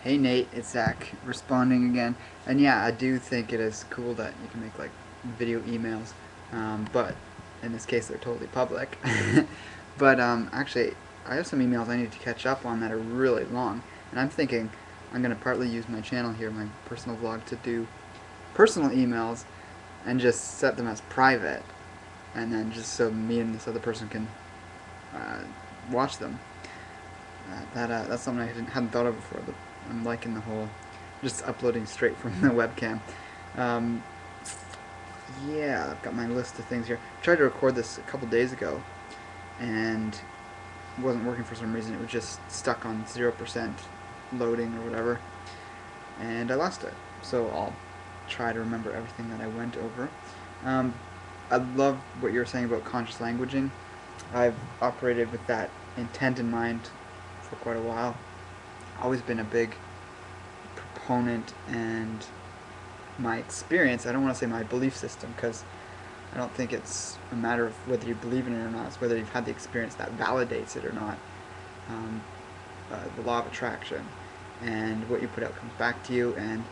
Hey Nate, it's Zach responding again. And yeah, I do think it is cool that you can make like video emails, but in this case they're totally public. But actually, I have some emails I need to catch up on that are really long, and I'm thinking I'm gonna partly use my channel here, my personal vlog, to do personal emails and just set them as private, and then just so me and this other person can uh, watch them. That's something I hadn't thought of before. But I'm liking the whole just uploading straight from the webcam. Um, yeah, I've got my list of things here. I tried to record this a couple days ago, and it wasn't working for some reason. It was just stuck on 0% loading or whatever, and I lost it. So I'll try to remember everything that I went over. Um, I love what you were saying about conscious languaging. I've operated with that intent in mind for quite a while. Always been a big proponent, and my experience, I don't want to say my belief system, because I don't think it's a matter of whether you believe in it or not. It's whether you've had the experience that validates it or not. Um, the law of attraction, and what you put out comes back to you, and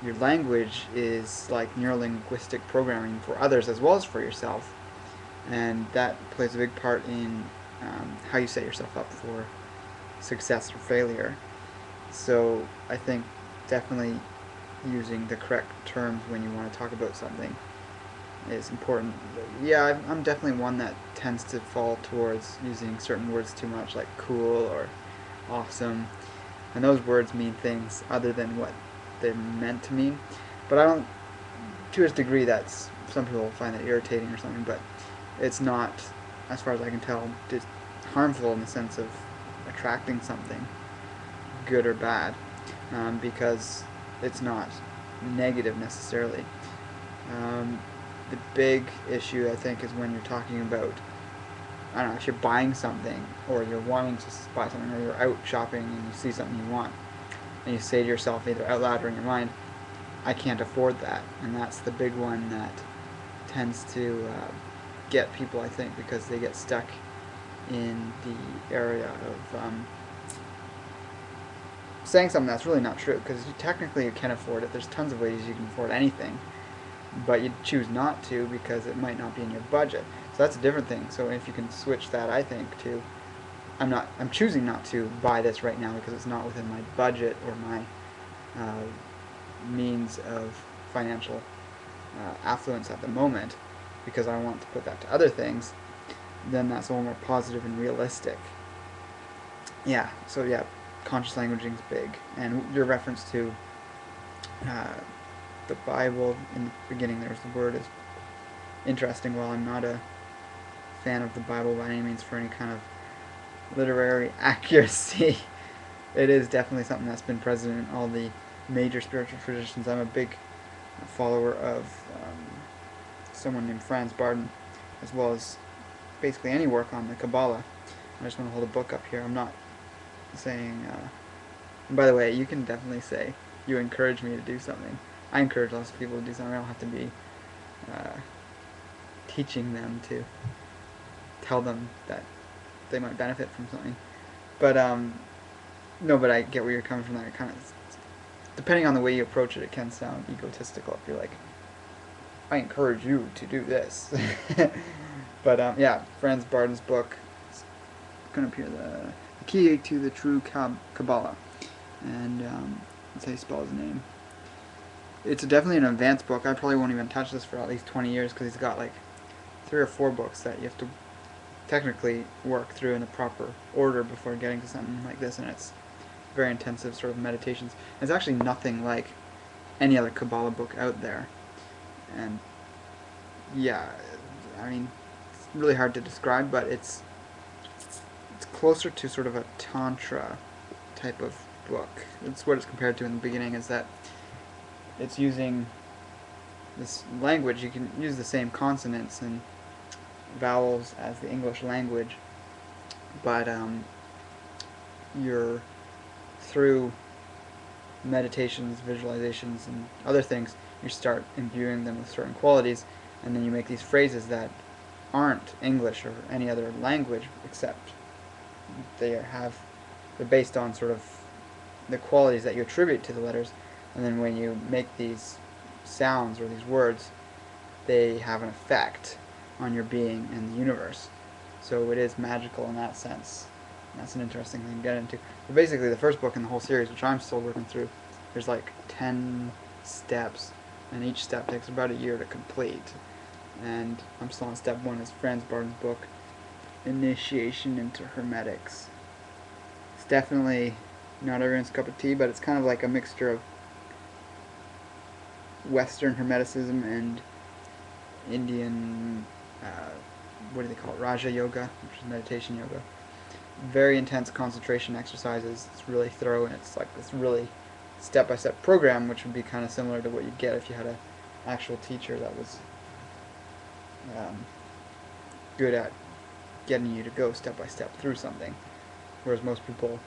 your language is like neurolinguistic programming for others as well as for yourself, and that plays a big part in how you set yourself up for success or failure. So I think definitely using the correct terms when you want to talk about something is important. Yeah, I'm definitely one that tends to fall towards using certain words too much, like cool or awesome, and those words mean things other than what they're meant to mean. But I don't, to a degree, that's some people find that irritating or something, but it's not, as far as I can tell, just harmful in the sense of attracting something, good or bad, because it's not negative necessarily. The big issue, I think, is when you're talking about, I don't know, if you're buying something or you're wanting to buy something, or you're out shopping and you see something you want, and you say to yourself either out loud or in your mind, I can't afford that. And that's the big one that tends to get people, I think, because they get stuck in the area of saying something that's really not true, because technically you can afford it. There's tons of ways you can afford anything, but you choose not to because it might not be in your budget. So that's a different thing. So if you can switch that, I think, to I'm choosing not to buy this right now because it's not within my budget or my uh, means of financial affluence at the moment, because I want to put that to other things, then that's a little more positive and realistic. Yeah, so yeah, conscious languaging is big. And your reference to uh, the Bible in the beginning, there's the word, is interesting. While I'm not a fan of the Bible by any means for any kind of literary accuracy, it is definitely something that's been present in all the major spiritual traditions. I'm a big follower of someone named Franz Barden, as well as basically any work on the Kabbalah. I just want to hold a book up here. I'm not saying, and by the way, you can definitely say you encourage me to do something. I encourage lots of people to do something. I don't have to be uh, teaching them to tell them that they might benefit from something. But no, but I get where you're coming from. That it kind of, depending on the way you approach it, it can sound egotistical. If you're like, I encourage you to do this. But yeah, Franz Barden's book, it's going to appear, the Key to the True Kabbalah, and that's how you spell his name. It's definitely an advanced book. I probably won't even touch this for at least 20 years, because he's got like 3 or 4 books that you have to technically work through in the proper order before getting to something like this, and it's very intensive sort of meditations. It's actually nothing like any other Kabbalah book out there, and yeah, I mean, it's really hard to describe, but it's closer to sort of a tantra type of book. It's what it's compared to in the beginning, is that it's using this language. You can use the same consonants and vowels as the English language, but you're, through meditations, visualizations, and other things, you start imbuing them with certain qualities, and then you make these phrases that aren't English or any other language, except they're based on sort of the qualities that you attribute to the letters, and then when you make these sounds or these words, they have an effect on your being and the universe. So it is magical in that sense. And that's an interesting thing to get into. But basically, the first book in the whole series, which I'm still working through, there's like 10 steps, and each step takes about a year to complete. And I'm still on step 1, is Franz Barton's book, Initiation into Hermetics. It's definitely not everyone's cup of tea, but it's kind of like a mixture of Western Hermeticism and Indian, what do they call it, Raja Yoga, which is meditation yoga. Very intense concentration exercises. It's really thorough, and it's like this really step-by-step program, which would be kind of similar to what you'd get if you had an actual teacher that was good at getting you to go step-by-step through something. Whereas most people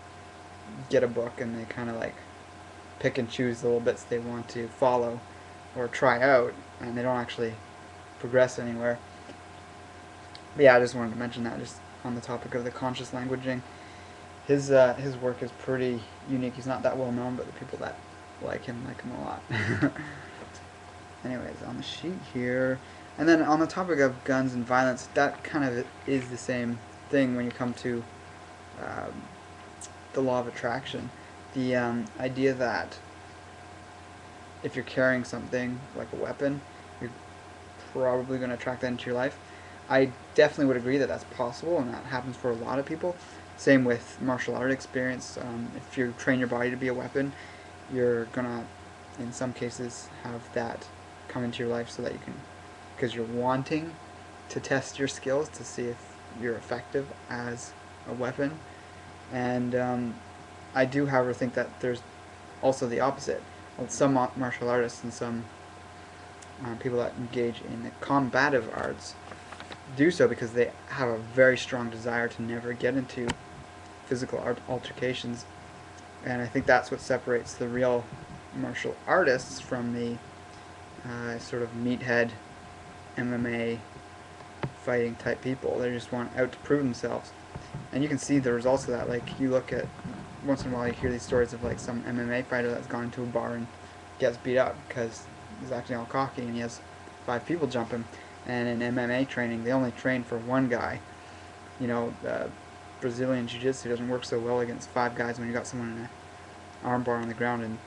get a book and they kind of like pick and choose the little bits they want to follow or try out, and they don't actually progress anywhere. But yeah, I just wanted to mention that, just on the topic of the conscious languaging. His work is pretty unique. He's not that well known, but the people that like him a lot. Anyways, on the sheet here, and then on the topic of guns and violence, that kind of is the same thing when you come to the law of attraction. The idea that if you're carrying something like a weapon, you're probably going to attract that into your life. I definitely would agree that that's possible, and that happens for a lot of people. Same with martial art experience. If you train your body to be a weapon, you're going to, in some cases, have that come into your life so that you can, because you're wanting to test your skills to see if you're effective as a weapon. And I do, however, think that there's also the opposite. Some martial artists and some people that engage in the combative arts do so because they have a very strong desire to never get into physical altercations, and I think that's what separates the real martial artists from the sort of meathead MMA fighting type people. They just want out to prove themselves, and you can see the results of that. Like, you look at, once in a while you hear these stories of like some MMA fighter that's gone into a bar and gets beat up because he's acting all cocky and he has 5 people jump him. And in MMA training, they only train for one guy. You know, Brazilian Jiu-Jitsu doesn't work so well against 5 guys when you got someone in an arm bar on the ground and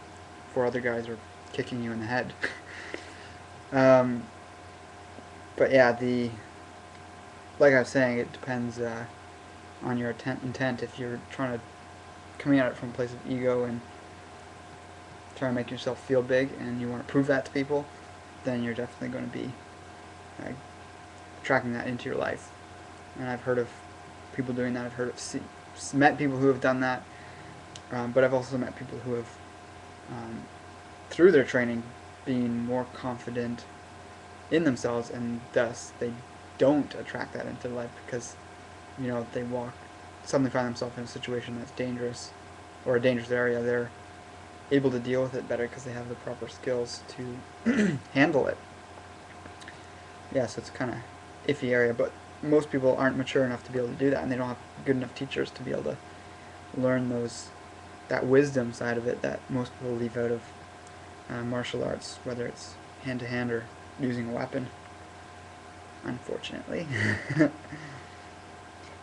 4 other guys are kicking you in the head. But yeah, like I was saying, it depends on your intent. If you're trying to coming at it from a place of ego and trying to make yourself feel big and you want to prove that to people, then you're definitely going to be attracting that into your life. And I've heard of people doing that. I've heard of met people who have done that, but I've also met people who have, through their training, being more confident in themselves, and thus they don't attract that into their life because, you know, they suddenly find themselves in a situation that's dangerous or a dangerous area. They're able to deal with it better because they have the proper skills to handle it. Yeah, so it's kind of iffy area, but most people aren't mature enough to be able to do that, and they don't have good enough teachers to be able to learn that wisdom side of it that most people leave out of martial arts, whether it's hand-to-hand or using a weapon, unfortunately.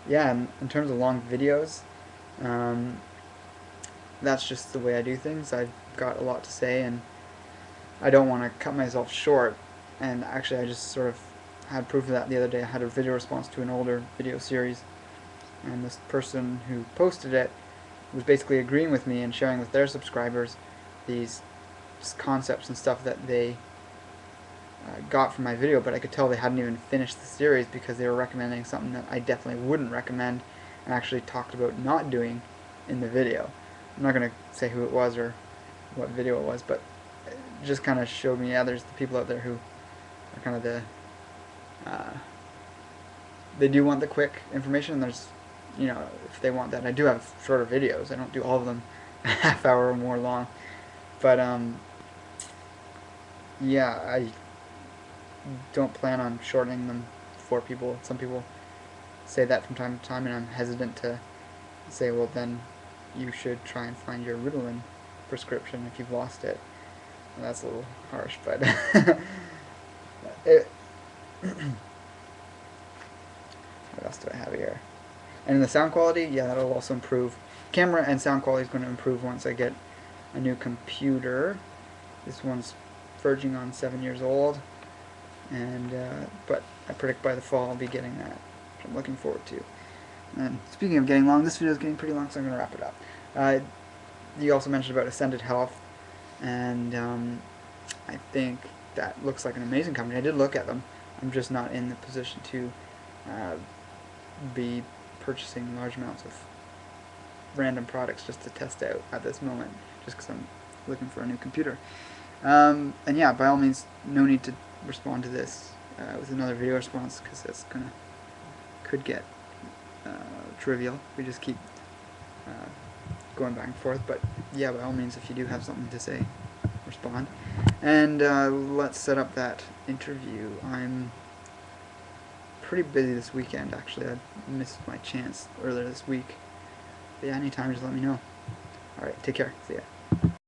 Yeah, in terms of long videos, that's just the way I do things. I've got a lot to say, and I don't want to cut myself short. And actually, I just sort of had proof of that the other day. I had a video response to an older video series, and this person who posted it was basically agreeing with me and sharing with their subscribers these concepts and stuff that they got from my video, but I could tell they hadn't even finished the series because they were recommending something that I definitely wouldn't recommend and actually talked about not doing in the video. I'm not going to say who it was or what video it was, but it just kind of showed me, yeah, there's the people out there who are kind of they do want the quick information, and there's, you know, if they want that. I do have shorter videos. I don't do all of them a half hour or more long, but yeah, I don't plan on shortening them for people. Some people say that from time to time, and I'm hesitant to say, well, then you should try and find your Ritalin prescription if you've lost it. Well, that's a little harsh, but it, what else do I have here? And the sound quality, yeah, that'll also improve. Camera and sound quality is going to improve once I get a new computer. This one's verging on 7 years old, and but I predict by the fall I'll be getting that, which I'm looking forward to. And speaking of getting long, this video is getting pretty long, so I'm going to wrap it up. You also mentioned about Ascended Health, and I think that looks like an amazing company. I did look at them. I'm just not in the position to be purchasing large amounts of random products just to test out at this moment, just because I'm looking for a new computer. And yeah, by all means, no need to respond to this with another video response, because that's could get trivial. We just keep going back and forth. But yeah, by all means, if you do have something to say, respond. And let's set up that interview. I'm pretty busy this weekend, actually. I missed my chance earlier this week. But yeah, anytime, just let me know. Alright, take care. See ya.